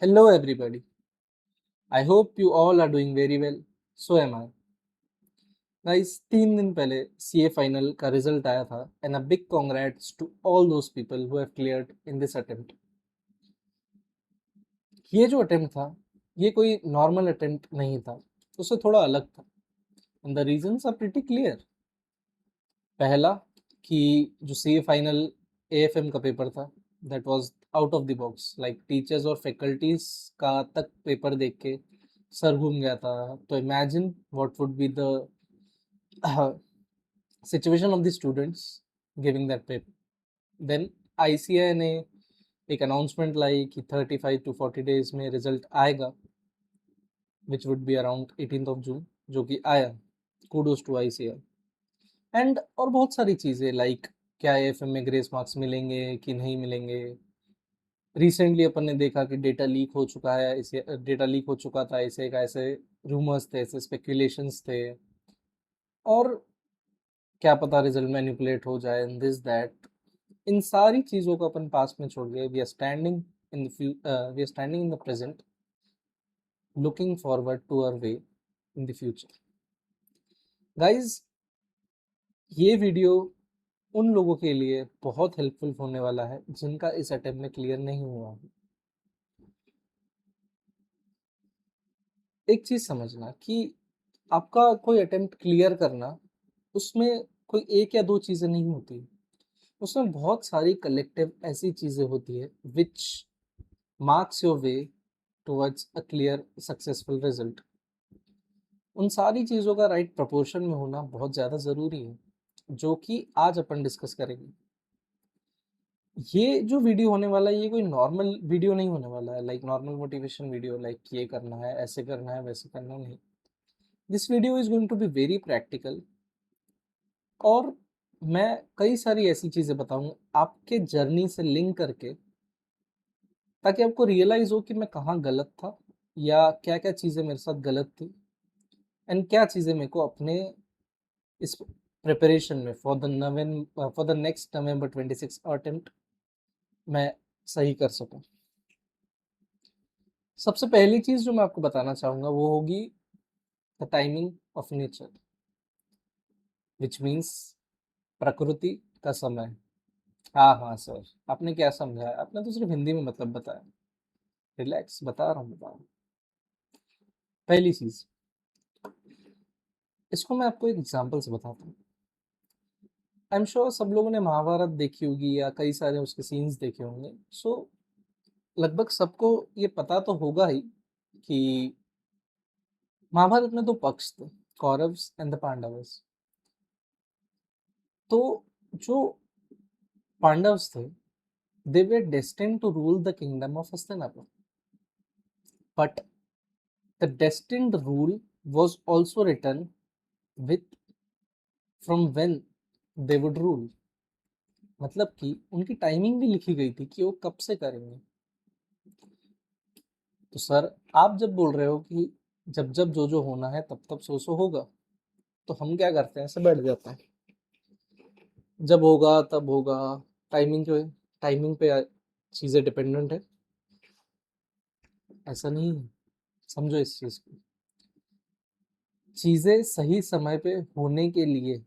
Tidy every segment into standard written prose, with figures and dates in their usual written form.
Hello, everybody. I hope you all are doing very well. So am I. Guys, 3 दिन पहले CA final का result आया था and a big congrats to all those people who have cleared in this attempt. ये जो attempt था, ये कोई नॉर्मल अटेम्प्ट नहीं था, उससे थोड़ा अलग था and the reasons are pretty clear. पहला कि जो CA फाइनल AFM का पेपर था that was out of the box. Like teachers और फैकल्टीज का तक पेपर देख के सर घूम गया था. तो imagine what would be the situation of the students giving that paper. Then ICAI ने एक अनाउंसमेंट लाई कि 35 to 40 डेज में रिजल्ट आएगा, which would be around 18th of June, जो कि आया. Kudos to ICAI. एंड और बहुत सारी चीज़ें लाइक क्या AFM में ग्रेस मार्क्स मिलेंगे कि नहीं मिलेंगे. रिसेंटली अपन ने देखा कि डेटा लीक हो चुका है, इसे डेटा लीक हो चुका था, ऐसे का ऐसे रूमर्स थे, ऐसे स्पेक्यूलेशंस थे, और क्या पता रिजल्ट मैनिपुलेट हो जाए एंड दिस दैट. इन सारी चीज़ों को अपन पास में छोड़ गए. We are standing in the present, looking forward to our way in the future. Guys, ये वीडियो उन लोगों के लिए बहुत हेल्पफुल होने वाला है जिनका इस अटेम्प्ट में क्लियर नहीं हुआ. एक चीज़ समझना कि आपका कोई अटेम्प्ट क्लियर करना, उसमें कोई एक या दो चीज़ें नहीं होती. उसमें बहुत सारी कलेक्टिव ऐसी चीज़ें होती है which marks your way towards a clear successful result. उन सारी चीज़ों का राइट प्रपोर्शन में होना बहुत ज़्यादा ज़रूरी है, जो कि आज अपन डिस्कस करेंगे. ये जो वीडियो होने वाला है, ये कोई नॉर्मल वीडियो नहीं होने वाला है, like normal motivation video, like ये करना है, ऐसे करना है, वैसे करना नहीं. This video is going to be very practical, और मैं कई सारी ऐसी चीज़ें बताऊंगा आपके जर्नी से लिंक करके, ताकि आपको रियलाइज हो कि मैं कहाँ गलत था, या क्या क्या चीज़ें मेरे साथ गलत थी, एंड क्या चीज़ें मेरे को अपने इस प्रिपरेशन में for the next November 26 attempt मैं सही कर सकूं. सबसे पहली चीज़ जो मैं आपको बताना चाहूँगा वो होगी the timing of nature, which means प्रकृति का समय. हाँ हाँ सर, आपने क्या समझा है? आपने तो सिर्फ हिंदी में मतलब बताया. रिलैक्स, बता रहा हूँ. पहली चीज़, इसको मैं आपको एक एग्जांपल से बताता हूँ. आई एम श्योर सब लोगों ने महाभारत देखी होगी या कई सारे उसके सीन्स देखे होंगे. सो लगभग सबको ये पता तो होगा ही कि महाभारत में दो पक्ष थे, कौरव्स एंड द पांडवस. तो जो पांडव्स थे, they were destined to rule the kingdom of Hastinapur. But the destined rule was also written with from when they would rule. मतलब कि उनकी टाइमिंग भी लिखी गई थी कि वो कब से करेंगे. तो सर, आप जब बोल रहे हो कि जब जब जो जो होना है तब तब सो होगा, तो हम क्या करते हैं, ऐसे बैठ जाते हैं, जब होगा तब होगा. टाइमिंग जो है, टाइमिंग पे चीज़ें डिपेंडेंट है, ऐसा नहीं है. समझो इस चीज़ को. चीज़ें सही समय पे होने के लिए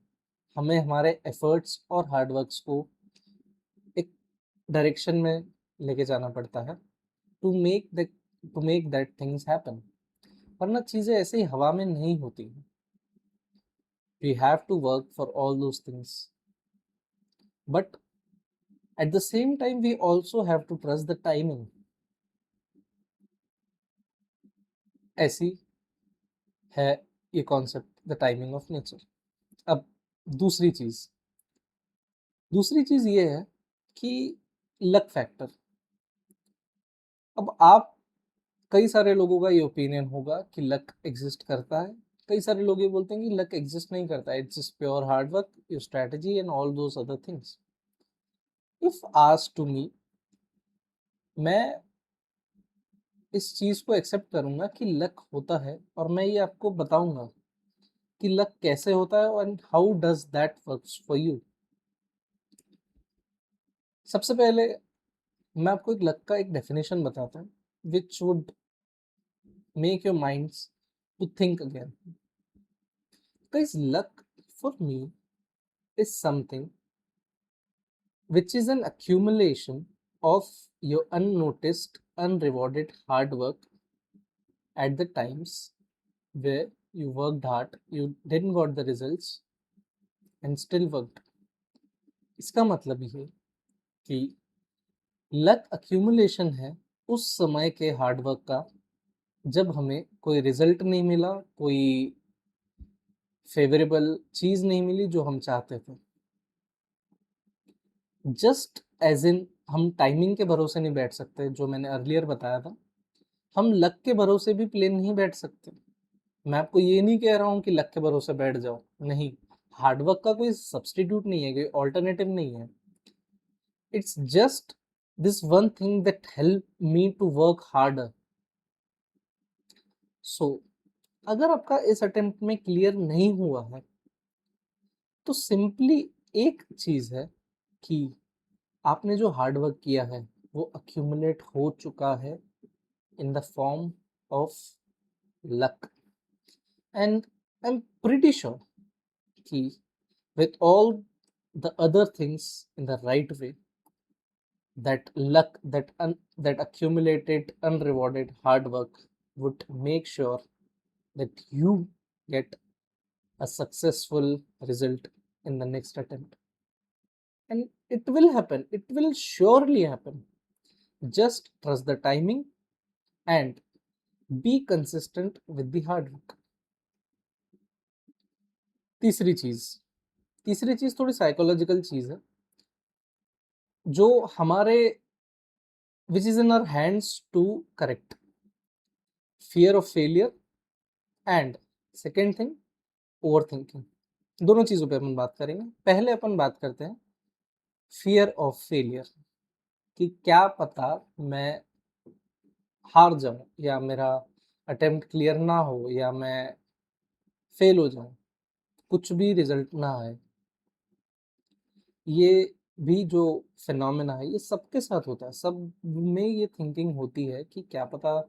हमें हमारे एफर्ट्स और हार्डवर्क्स को एक डायरेक्शन में लेके जाना पड़ता है to make that things happen. वरना चीज़ें ऐसे ही हवा में नहीं होती. We have to work for all those things, but at the same time we also have to trust the timing. ऐसी है ये concept, the timing of nature. अब दूसरी चीज़ दूसरी चीज़ ये है कि लक फैक्टर. अब आप, कई सारे लोगों का ये ओपिनियन होगा कि लक एग्जिस्ट करता है. कई सारे लोग ये बोलते हैं कि लक एग्जिस्ट नहीं करता है, it's just pure hard work, your strategy and all those other things. If asked to me, मैं इस चीज़ को एक्सेप्ट करूंगा कि लक होता है, और मैं ये आपको बताऊंगा कि लक कैसे होता है and how does that works for you. सबसे पहले मैं आपको एक लक का एक डेफिनेशन बताता हूँ. which would make your minds to think again. Guys, luck for me is something which is an accumulation of your unnoticed, unrewarded hard work at the times where you worked hard, you didn't got the results and still worked. इसका मतलब ये कि luck accumulation है उस समय के hard work का जब हमें कोई रिजल्ट नहीं मिला, कोई फेवरेबल चीज नहीं मिली जो हम चाहते थे. जस्ट एज इन हम टाइमिंग के भरोसे नहीं बैठ सकते, जो मैंने अर्लियर बताया था. हम लक के भरोसे भी प्लेन नहीं बैठ सकते. मैं आपको ये नहीं कह रहा हूँ कि लक के भरोसे बैठ जाओ, नहीं. हार्डवर्क का कोई सब्सटीट्यूट नहीं है, कोई ऑल्टरनेटिव नहीं है. It's just this one thing that help me to work harder. So अगर आपका इस अटेम्प्ट में क्लियर नहीं हुआ है तो सिंपली एक चीज है कि आपने जो हार्डवर्क किया है वो अक्यूमुलेट हो चुका है in the form of luck, and I'm pretty sure कि with all the other things in the right way, that luck, that accumulated unrewarded hard work would make sure that you get a successful result in the next attempt. And it will happen, it will surely happen. Just trust the timing and be consistent with the hard work. तीसरी चीज थोड़ी psychological चीज है जो हमारे which is in our hands to correct. Fear of failure and second thing over thinking. दोनों चीजों पे अपन बात करेंगे. पहले अपन बात करते हैं फियर ऑफ फेलियर कि क्या पता मैं हार जाऊं या मेरा अटेम्प्ट क्लियर ना हो या मैं फेल हो जाऊं, कुछ भी रिजल्ट ना आए. ये भी जो फिनोमेना है ये सबके साथ होता है, सब में ये थिंकिंग होती है कि क्या पता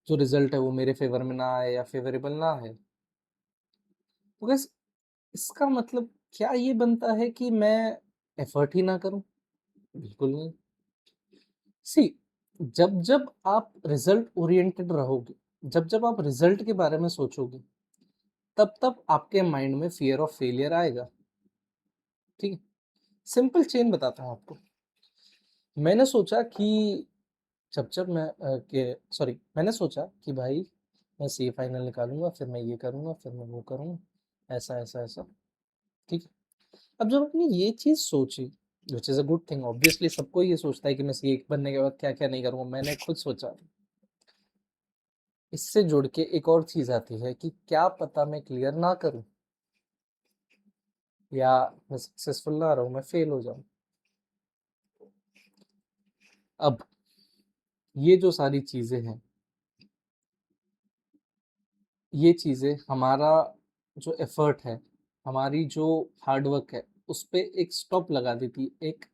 जो रिजल्ट है वो मेरे फेवर में ना आए या फेवरेबल ना है. तो गैस इसका मतलब क्या ये बनता है कि मैं एफर्ट ही ना करूं? बिल्कुल नहीं. सी, जब जब आप रिजल्ट ओरिएंटेड रहोगे, जब जब आप रिजल्ट के बारे में सोचोगे, तब तब आपके माइंड में फियर ऑफ फेलियर आएगा. ठीक है, सिंपल चेन बताता हूँ आपको. मैंने सोचा कि जब जब मैं मैंने सोचा कि भाई मैं सी फाइनल निकालूंगा, फिर मैं ये करूंगा, फिर मैं वो करूंगा, ऐसा ऐसा ऐसा. ठीक है, अब जब अपनी ये चीज सोची, which is a good thing, obviously सबको ये सोचता है कि मैं सी बनने के बाद क्या क्या नहीं करूंगा. मैंने खुद सोचा. इससे जुड़ के एक और चीज आती है कि क्या पता मैं क्लियर ना करूं या मैं सक्सेसफुल ना रहूं, मैं फेल हो जाऊं. अब ये जो सारी चीजें हैं, ये चीजें हमारा जो एफर्ट है, हमारी जो हार्डवर्क है, उस पर एक स्टॉप लगा देती है, एक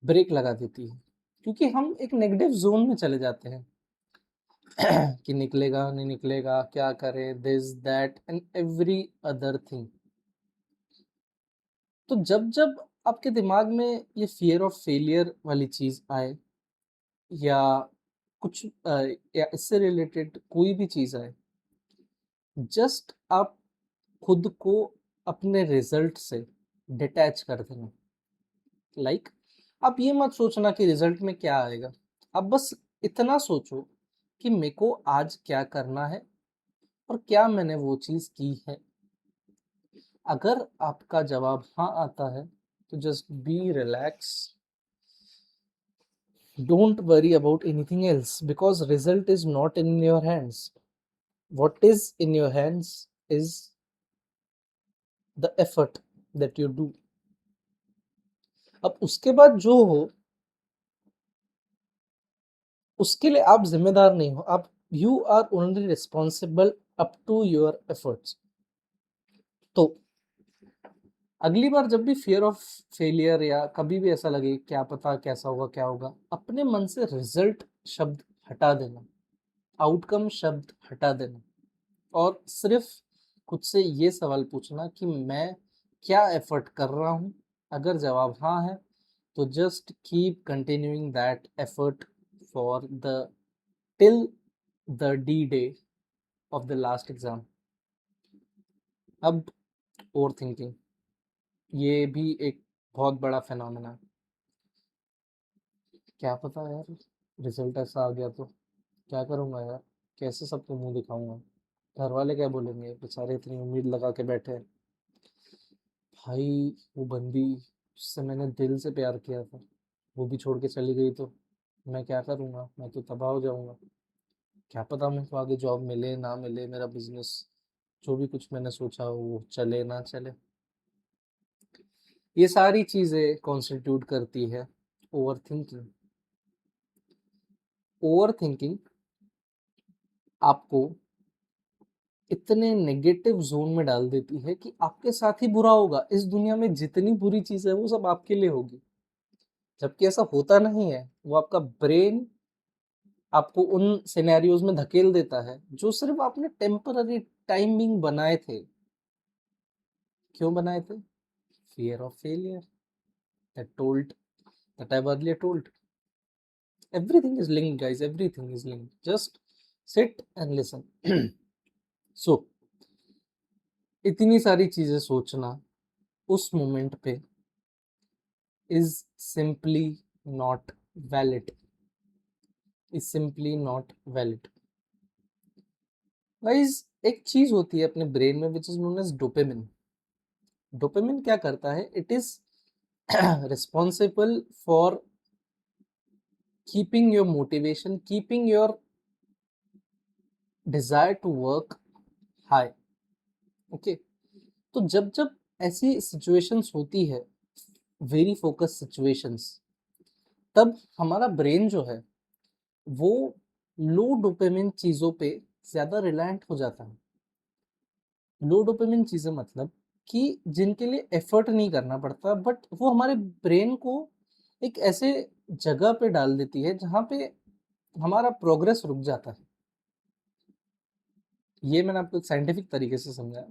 ब्रेक लगा देती है, क्योंकि हम एक नेगेटिव जोन में चले जाते हैं कि निकलेगा नहीं निकलेगा, क्या करें, this that and every other thing. तो जब जब आपके दिमाग में ये फियर ऑफ फेलियर वाली चीज आए या कुछ या इससे रिलेटेड कोई भी चीज आए, जस्ट आप खुद को अपने रिजल्ट से डिटैच कर देना. लाइक आप ये मत सोचना कि रिजल्ट में क्या आएगा, आप बस इतना सोचो कि मेरे को आज क्या करना है और क्या मैंने वो चीज की है. अगर आपका जवाब हाँ आता है तो just be relax, don't worry about anything else, because result is not in your hands. what is in your hands is the effort that you do. अब उसके बाद जो हो उसके लिए आप जिम्मेदार नहीं हो, आप you are only responsible up to your efforts. तो अगली बार जब भी फियर ऑफ फेलियर या कभी भी ऐसा लगे क्या पता कैसा होगा क्या होगा, अपने मन से रिजल्ट शब्द हटा देना, आउटकम शब्द हटा देना और सिर्फ खुद से ये सवाल पूछना कि मैं क्या एफर्ट कर रहा हूँ। अगर जवाब हाँ है तो just keep continuing that effort for the till the D day of the last exam. अब ओवर थिंकिंग, ये भी एक बहुत बड़ा फिनोमेना है। क्या पता यार रिजल्ट ऐसा आ गया तो क्या करूँगा यार, कैसे सबको मुंह दिखाऊंगा, घर वाले क्या बोलेंगे, बेचारे इतनी उम्मीद लगा के बैठे हैं। भाई वो बंदी जिससे मैंने दिल से प्यार किया था वो भी छोड़ के चली गई तो मैं क्या करूँगा, मैं तो तबाह हो जाऊँगा। क्या पता मेरे को आगे जॉब मिले ना मिले, मेरा बिजनेस जो भी कुछ मैंने सोचा हो वो चले ना चले। ये सारी चीज़ें कॉन्स्टिट्यूट करती है ओवर थिंकिंग। ओवर थिंकिंग आपको इतने नेगेटिव जोन में डाल देती है कि आपके साथ ही बुरा होगा। इस दुनिया में जितनी बुरी चीज़ है वो सब आपके लिए होगी, जबकि ऐसा होता नहीं है। वो आपका ब्रेन आपको उन सिनेरियोज में धकेल देता है जो सिर्फ आपने टेम्पररी टाइमिंग बनाए थे। क्यों बनाए थे? Fear of failure, that I've earlier told. Everything is linked, guys. Everything is linked. Just sit and listen. So, इतनी सारी चीजें सोचना उस मोमेंट पे is simply not valid. Is simply not valid. Guys, एक चीज होती है अपने ब्रेन में which is known as dopamine. Dopamine क्या करता है? It is responsible for keeping your motivation, keeping your desire to work high. Okay. तो जब जब ऐसी सिचुएशंस होती है, वेरी फोकस सिचुएशंस, तब हमारा ब्रेन जो है वो लो डोपामिन चीज़ों पे ज़्यादा रिलायंट हो जाता है। लो डोपामिन चीज़ें मतलब कि जिनके लिए एफर्ट नहीं करना पड़ता, बट वो हमारे ब्रेन को एक ऐसे जगह पे डाल देती है जहाँ पे हमारा प्रोग्रेस रुक जाता है। ये मैंने आपको एक साइंटिफिक तरीके से समझाया,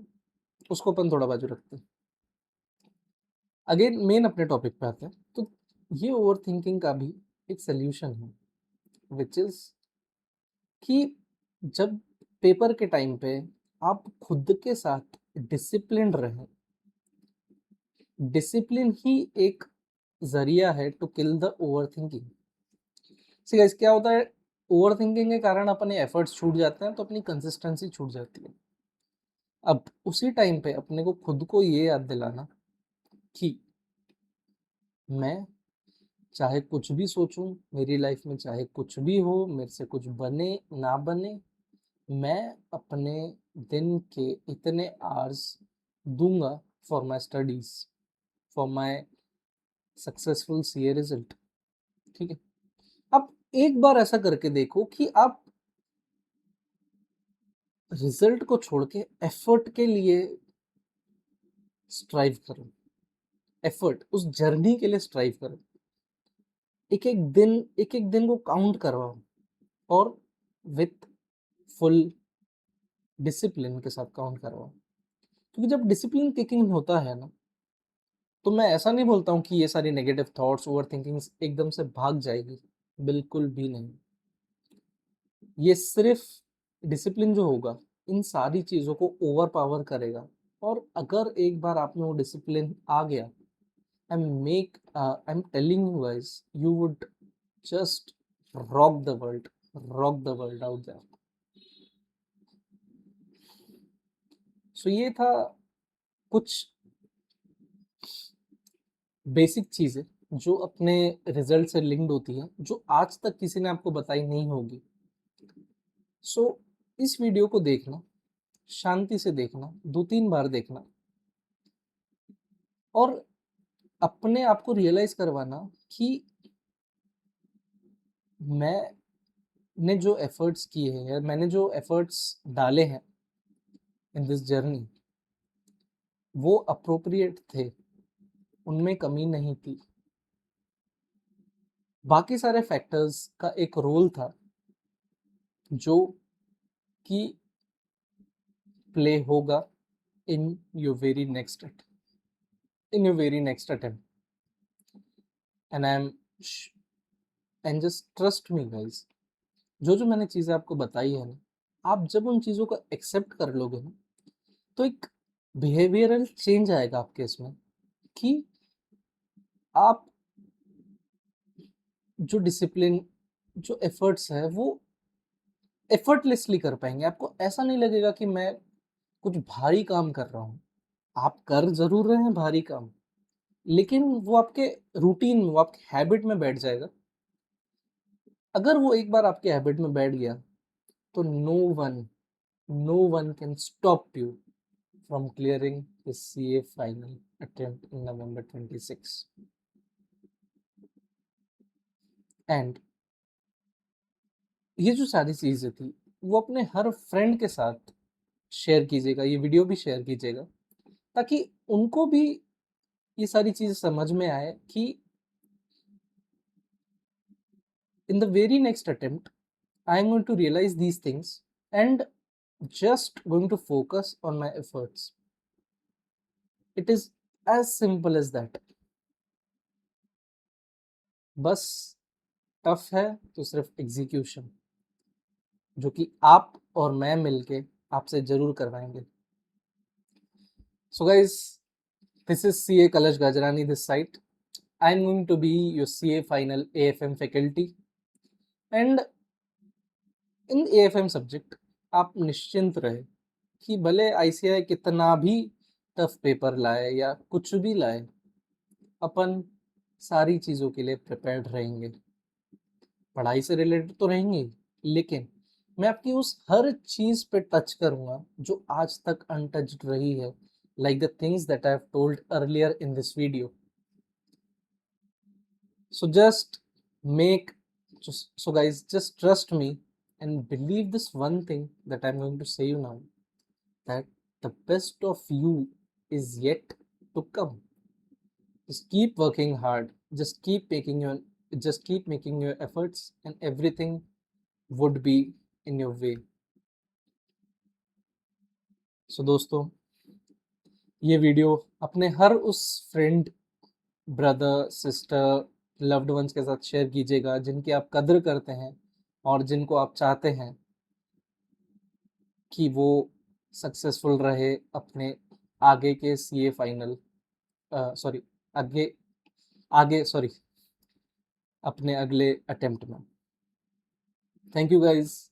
उसको अपन थोड़ा बाजू रखते हैं। अगेन मेन अपने टॉपिक पे आते हैं। तो ये ओवर थिंकिंग का भी एक सोल्यूशन है, विच इज कि जब पेपर के टाइम पे आप खुद के साथ डिसिप्लिन रहें। डिसिप्लिन ही एक जरिया है to kill the over thinking. See guys, क्या होता है, ओवर थिंकिंग के कारण अपने एफर्ट्स छूट जाते हैं तो अपनी कंसिस्टेंसी छूट जाती है। अब उसी टाइम पे अपने को खुद को ये याद दिलाना कि मैं चाहे कुछ भी सोचूं मेरी लाइफ में, चाहे कुछ भी हो, मेरे से कुछ बने ना बने, मैं अपने दिन के इतने आवर्स दूंगा for my studies, for my successful CA result. ठीक है, अब एक बार ऐसा करके देखो कि आप रिजल्ट को छोड़ के एफर्ट के लिए स्ट्राइव करो, एफर्ट उस जर्नी के लिए स्ट्राइव करो। एक एक दिन को काउंट करवाओ और विथ फुल डिसिप्लिन के साथ काउंट करवाओ। क्योंकि जब डिसिप्लिन किकिंग होता है ना, तो मैं ऐसा नहीं बोलता हूँ कि ये सारी नेगेटिव थॉट्स, ओवर थिंकिंग एकदम से भाग जाएगी, बिल्कुल भी नहीं। ये सिर्फ डिसिप्लिन जो होगा इन सारी चीज़ों को ओवर पावर करेगा। और अगर एक बार आप में वो डिसिप्लिन आ गया, I am telling you guys, you would just rock the world, rock the world out there. So ये था कुछ बेसिक चीज़ें जो अपने रिजल्ट से लिंक्ड होती हैं, जो आज तक किसी ने आपको बताई नहीं होगी। सो इस वीडियो को देखना, शांति से देखना, 2-3 बार देखना और अपने आप को रियलाइज करवाना कि मैंने जो एफर्ट्स किए हैं, मैंने जो एफर्ट्स डाले हैं इन दिस जर्नी, वो अप्रोप्रिएट थे, उनमें कमी नहीं थी। बाकी सारे फैक्टर्स का एक रोल था, जो कि प्ले होगा in your very next attempt. And and just trust me guys, जो मैंने चीजें आपको बताई है ना, आप जब उन चीजों को एक्सेप्ट कर लोगे ना, तो एक बिहेवियरल चेंज आएगा आपके इसमें, कि आप जो डिसिप्लिन, जो एफर्ट्स है, वो एफर्टलेसली कर पाएंगे। आपको ऐसा नहीं लगेगा कि मैं कुछ भारी काम कर रहा हूँ। आप कर जरूर रहे हैं भारी काम, लेकिन वो आपके रूटीन में, वो आपके हैबिट में बैठ जाएगा। अगर वो एक बार आपके हैबिट में बैठ गया, तो no one can stop you from clearing the CA final attempt in November 26। And ये जो सारी चीजें थी, वो अपने हर फ्रेंड के साथ शेयर कीजिएगा, ये वीडियो भी शेयर कीजिएगा, ताकि उनको भी ये सारी चीजें समझ में आए कि in the very next attempt I am going to realize these things and just going to focus on my efforts. It is as simple as that. बस टफ है तो सिर्फ एग्जीक्यूशन, जो कि आप और मैं मिलके आपसे जरूर करवाएंगे। So guys, this is CA Kalash Gajrani this side. I am going to be your CA final AFM faculty, and in AFM subject आप निश्चिंत रहे कि भले ICAI कितना भी टफ पेपर लाए या कुछ भी लाए, अपन सारी चीज़ों के लिए प्रिपेयर्ड रहेंगे। पढ़ाई से रिलेटेड तो रहेंगे, लेकिन मैं आपकी उस हर चीज़ पे टच करूँगा जो आज तक अनटच्ड रही है, like the things that I have told earlier in this video. So guys, just trust me and believe this one thing that I'm going to say you now, that the best of you is yet to come. Just keep working hard, just keep making your efforts, and everything would be in your way. So दोस्तों, ये video अपने हर उस friend, brother, sister, loved ones के साथ share कीजिएगा जिनकी आप कदर करते हैं और जिनको आप चाहते हैं कि वो सक्सेसफुल रहे अपने आगे के सीए फाइनल, सॉरी आगे आगे सॉरी अपने अगले अटेम्प्ट में। Thank you guys.